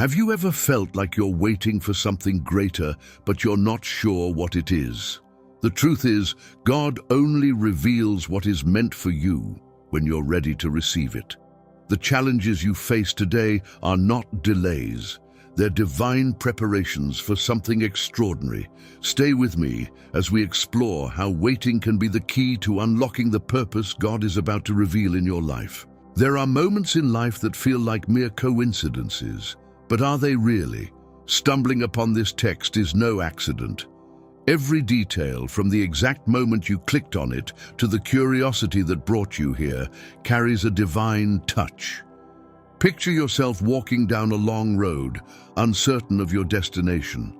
Have you ever felt like you're waiting for something greater, but you're not sure what it is? The truth is, God only reveals what is meant for you when you're ready to receive it. The challenges you face today are not delays. They're divine preparations for something extraordinary. Stay with me as we explore how waiting can be the key to unlocking the purpose God is about to reveal in your life. There are moments in life that feel like mere coincidences, but are they really? Stumbling upon this text is no accident. Every detail, from the exact moment you clicked on it to the curiosity that brought you here, carries a divine touch. Picture yourself walking down a long road, uncertain of your destination.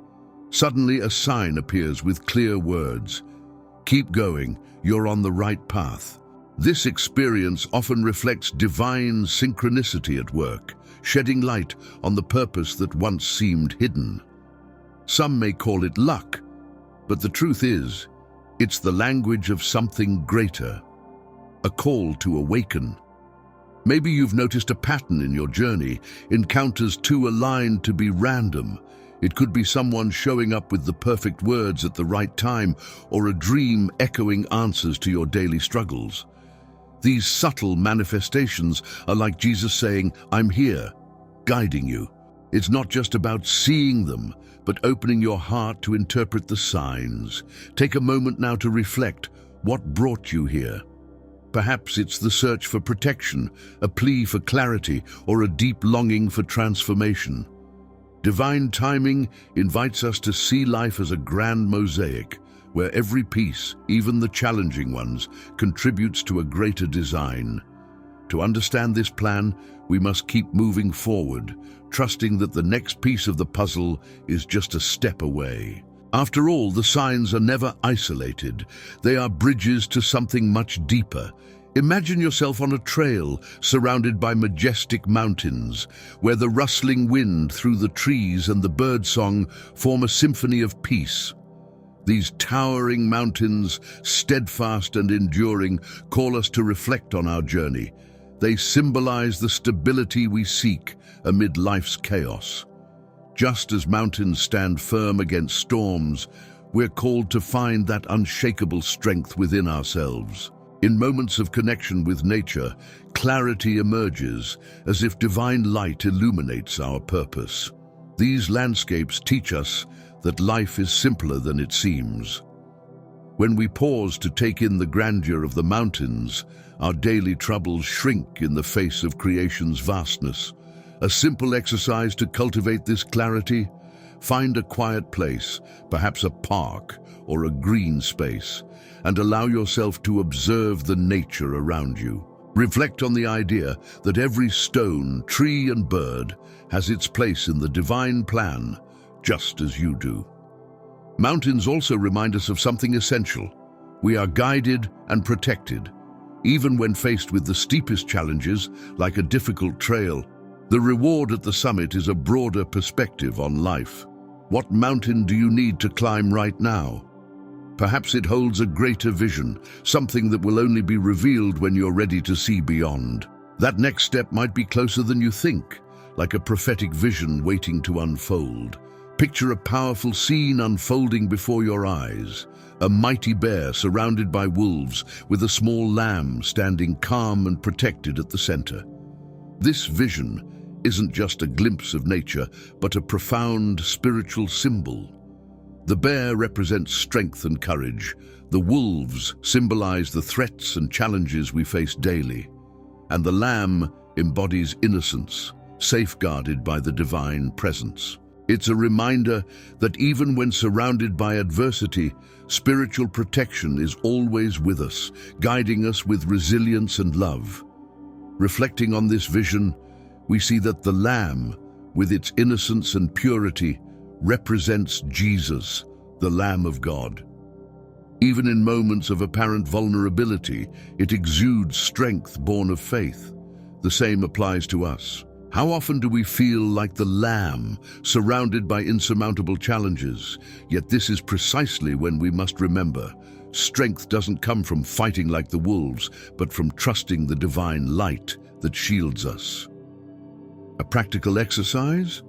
Suddenly, a sign appears with clear words. Keep going, you're on the right path. This experience often reflects divine synchronicity at work, shedding light on the purpose that once seemed hidden. Some may call it luck, but the truth is, it's the language of something greater, a call to awaken. Maybe you've noticed a pattern in your journey, encounters too aligned to be random. It could be someone showing up with the perfect words at the right time, or a dream echoing answers to your daily struggles. These subtle manifestations are like Jesus saying, "I'm here," guiding you. It's not just about seeing them, but opening your heart to interpret the signs. Take a moment now to reflect. What brought you here? Perhaps it's the search for protection, a plea for clarity, or a deep longing for transformation. Divine timing invites us to see life as a grand mosaic, where every piece, even the challenging ones, contributes to a greater design. To understand this plan, we must keep moving forward, trusting that the next piece of the puzzle is just a step away. After all, the signs are never isolated. They are bridges to something much deeper. Imagine yourself on a trail surrounded by majestic mountains, where the rustling wind through the trees and the birdsong form a symphony of peace. These towering mountains, steadfast and enduring, call us to reflect on our journey. They symbolize the stability we seek amid life's chaos. Just as mountains stand firm against storms, we're called to find that unshakable strength within ourselves. In moments of connection with nature, clarity emerges as if divine light illuminates our purpose. These landscapes teach us that life is simpler than it seems. When we pause to take in the grandeur of the mountains, our daily troubles shrink in the face of creation's vastness. A simple exercise to cultivate this clarity: find a quiet place, perhaps a park or a green space, and allow yourself to observe the nature around you. Reflect on the idea that every stone, tree, and bird has its place in the divine plan, just as you do. Mountains also remind us of something essential. We are guided and protected. Even when faced with the steepest challenges, like a difficult trail, the reward at the summit is a broader perspective on life. What mountain do you need to climb right now? Perhaps it holds a greater vision, something that will only be revealed when you're ready to see beyond. That next step might be closer than you think, like a prophetic vision waiting to unfold. Picture a powerful scene unfolding before your eyes. A mighty bear surrounded by wolves, with a small lamb standing calm and protected at the center. This vision isn't just a glimpse of nature, but a profound spiritual symbol. The bear represents strength and courage. The wolves symbolize the threats and challenges we face daily. And the lamb embodies innocence, safeguarded by the divine presence. It's a reminder that even when surrounded by adversity, spiritual protection is always with us, guiding us with resilience and love. Reflecting on this vision, we see that the lamb, with its innocence and purity, represents Jesus, the Lamb of God. Even in moments of apparent vulnerability, it exudes strength born of faith. The same applies to us. How often do we feel like the lamb, surrounded by insurmountable challenges? Yet this is precisely when we must remember, strength doesn't come from fighting like the wolves, but from trusting the divine light that shields us. A practical exercise?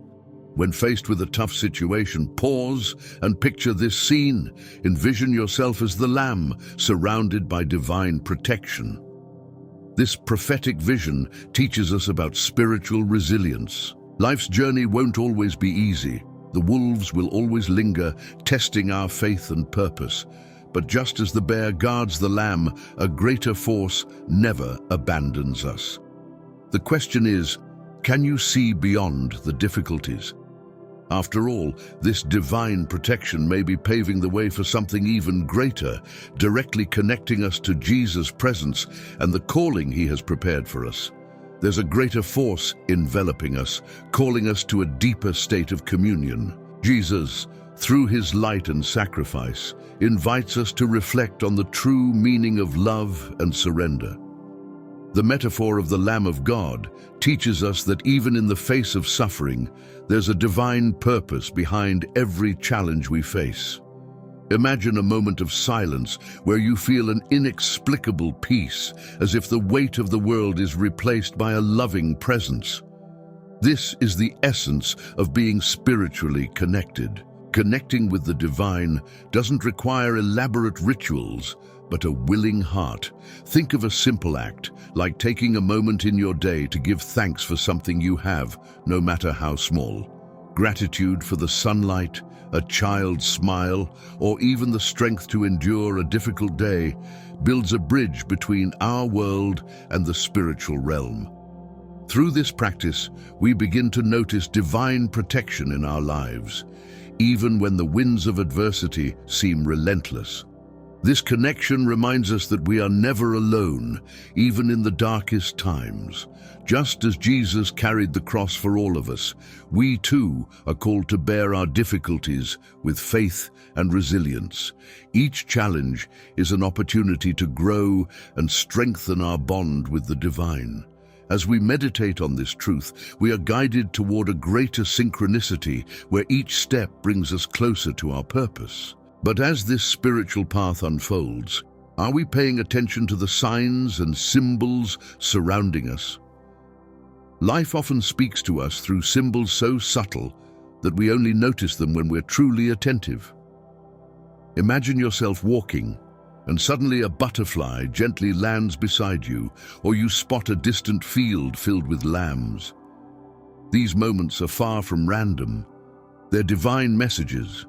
When faced with a tough situation, pause and picture this scene. Envision yourself as the lamb, surrounded by divine protection. This prophetic vision teaches us about spiritual resilience. Life's journey won't always be easy. The wolves will always linger, testing our faith and purpose. But just as the bear guards the lamb, a greater force never abandons us. The question is, can you see beyond the difficulties? After all, this divine protection may be paving the way for something even greater, directly connecting us to Jesus' presence and the calling he has prepared for us. There's a greater force enveloping us, calling us to a deeper state of communion. Jesus, through his light and sacrifice, invites us to reflect on the true meaning of love and surrender. The metaphor of the Lamb of God teaches us that even in the face of suffering, there's a divine purpose behind every challenge we face. Imagine a moment of silence where you feel an inexplicable peace, as if the weight of the world is replaced by a loving presence. This is the essence of being spiritually connected. Connecting with the divine doesn't require elaborate rituals, but a willing heart. Think of a simple act, like taking a moment in your day to give thanks for something you have, no matter how small. Gratitude for the sunlight, a child's smile, or even the strength to endure a difficult day builds a bridge between our world and the spiritual realm. Through this practice, we begin to notice divine protection in our lives, even when the winds of adversity seem relentless. This connection reminds us that we are never alone, even in the darkest times. Just as Jesus carried the cross for all of us, we too are called to bear our difficulties with faith and resilience. Each challenge is an opportunity to grow and strengthen our bond with the divine. As we meditate on this truth, we are guided toward a greater synchronicity where each step brings us closer to our purpose. But as this spiritual path unfolds, are we paying attention to the signs and symbols surrounding us? Life often speaks to us through symbols so subtle that we only notice them when we're truly attentive. Imagine yourself walking, and suddenly a butterfly gently lands beside you, or you spot a distant field filled with lambs. These moments are far from random. They're divine messages,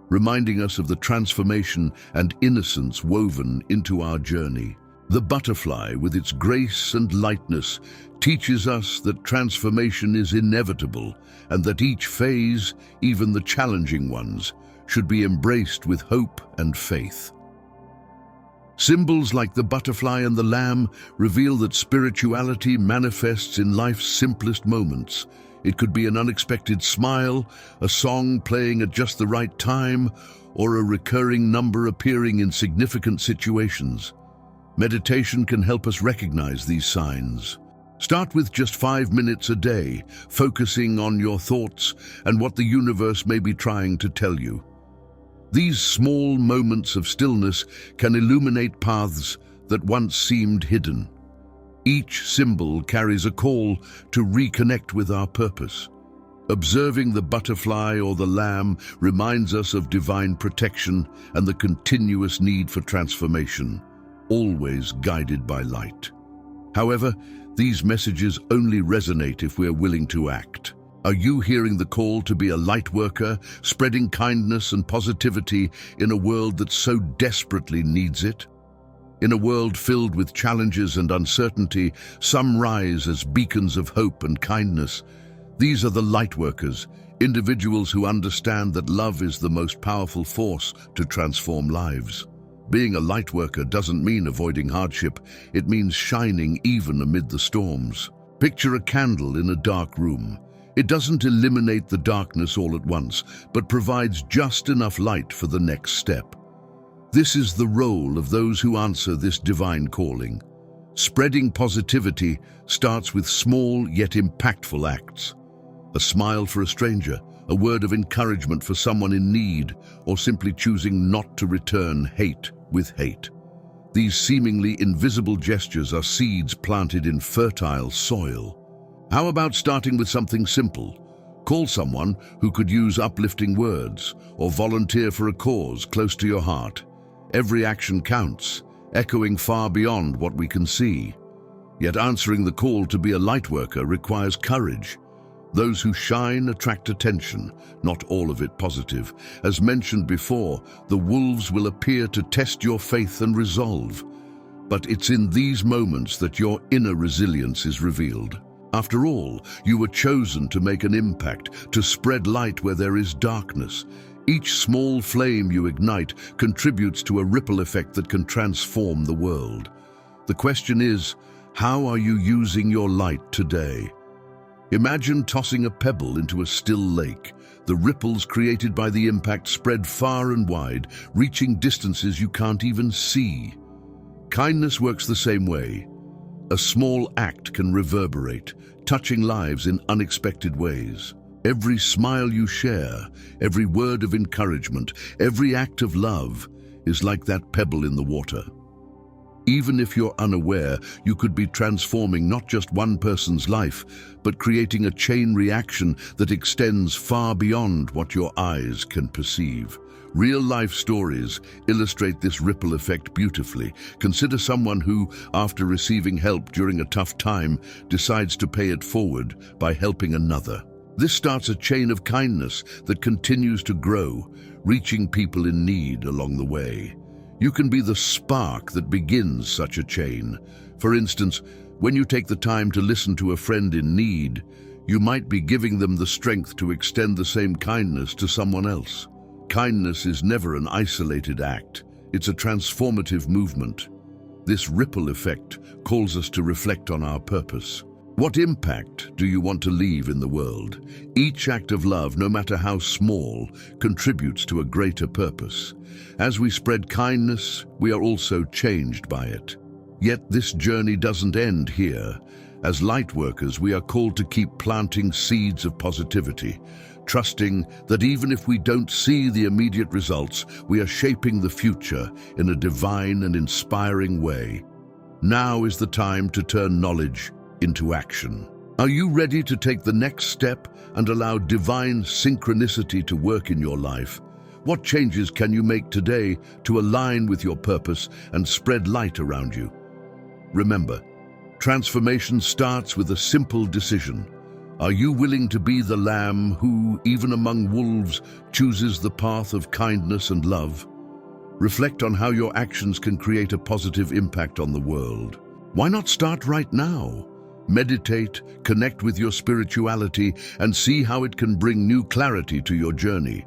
reminding us of the transformation and innocence woven into our journey. The butterfly, with its grace and lightness, teaches us that transformation is inevitable and that each phase, even the challenging ones, should be embraced with hope and faith. Symbols like the butterfly and the lamb reveal that spirituality manifests in life's simplest moments. It could be an unexpected smile, a song playing at just the right time, or a recurring number appearing in significant situations. Meditation can help us recognize these signs. Start with just 5 minutes a day, focusing on your thoughts and what the universe may be trying to tell you. These small moments of stillness can illuminate paths that once seemed hidden. Each symbol carries a call to reconnect with our purpose. Observing the butterfly or the lamb reminds us of divine protection and the continuous need for transformation, always guided by light. However, these messages only resonate if we're willing to act. Are you hearing the call to be a light worker, spreading kindness and positivity in a world that so desperately needs it? In a world filled with challenges and uncertainty, some rise as beacons of hope and kindness. These are the lightworkers, individuals who understand that love is the most powerful force to transform lives. Being a lightworker doesn't mean avoiding hardship, it means shining even amid the storms. Picture a candle in a dark room. It doesn't eliminate the darkness all at once, but provides just enough light for the next step. This is the role of those who answer this divine calling. Spreading positivity starts with small yet impactful acts. A smile for a stranger, a word of encouragement for someone in need, or simply choosing not to return hate with hate. These seemingly invisible gestures are seeds planted in fertile soil. How about starting with something simple? Call someone who could use uplifting words, or volunteer for a cause close to your heart. Every action counts, echoing far beyond what we can see. Yet answering the call to be a light worker requires courage. Those who shine attract attention, not all of it positive. As mentioned before, the wolves will appear to test your faith and resolve. But it's in these moments that your inner resilience is revealed. After all, you were chosen to make an impact, to spread light where there is darkness. Each small flame you ignite contributes to a ripple effect that can transform the world. The question is, how are you using your light today? Imagine tossing a pebble into a still lake. The ripples created by the impact spread far and wide, reaching distances you can't even see. Kindness works the same way. A small act can reverberate, touching lives in unexpected ways. Every smile you share, every word of encouragement, every act of love is like that pebble in the water. Even if you're unaware, you could be transforming not just one person's life, but creating a chain reaction that extends far beyond what your eyes can perceive. Real-life stories illustrate this ripple effect beautifully. Consider someone who, after receiving help during a tough time, decides to pay it forward by helping another. This starts a chain of kindness that continues to grow, reaching people in need along the way. You can be the spark that begins such a chain. For instance, when you take the time to listen to a friend in need, you might be giving them the strength to extend the same kindness to someone else. Kindness is never an isolated act. It's a transformative movement. This ripple effect calls us to reflect on our purpose. What impact do you want to leave in the world? Each act of love, no matter how small, contributes to a greater purpose. As we spread kindness, we are also changed by it. Yet this journey doesn't end here. As light workers, we are called to keep planting seeds of positivity, trusting that even if we don't see the immediate results, we are shaping the future in a divine and inspiring way. Now is the time to turn knowledge into action. Are you ready to take the next step and allow divine synchronicity to work in your life? What changes can you make today to align with your purpose and spread light around you? Remember, transformation starts with a simple decision. Are you willing to be the lamb who, even among wolves, chooses the path of kindness and love? Reflect on how your actions can create a positive impact on the world. Why not start right now? Meditate, connect with your spirituality, and see how it can bring new clarity to your journey.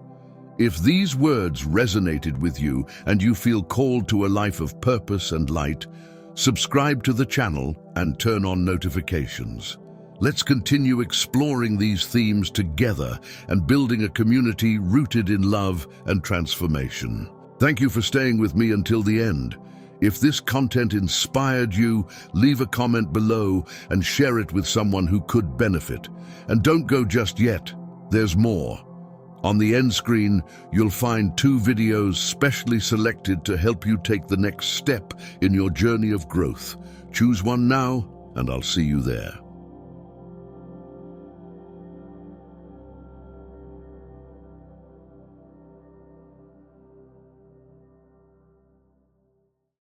If these words resonated with you and you feel called to a life of purpose and light, subscribe to the channel and turn on notifications. Let's continue exploring these themes together and building a community rooted in love and transformation. Thank you for staying with me until the end. If this content inspired you, leave a comment below and share it with someone who could benefit. And don't go just yet, there's more. On the end screen, you'll find 2 videos specially selected to help you take the next step in your journey of growth. Choose one now, and I'll see you there.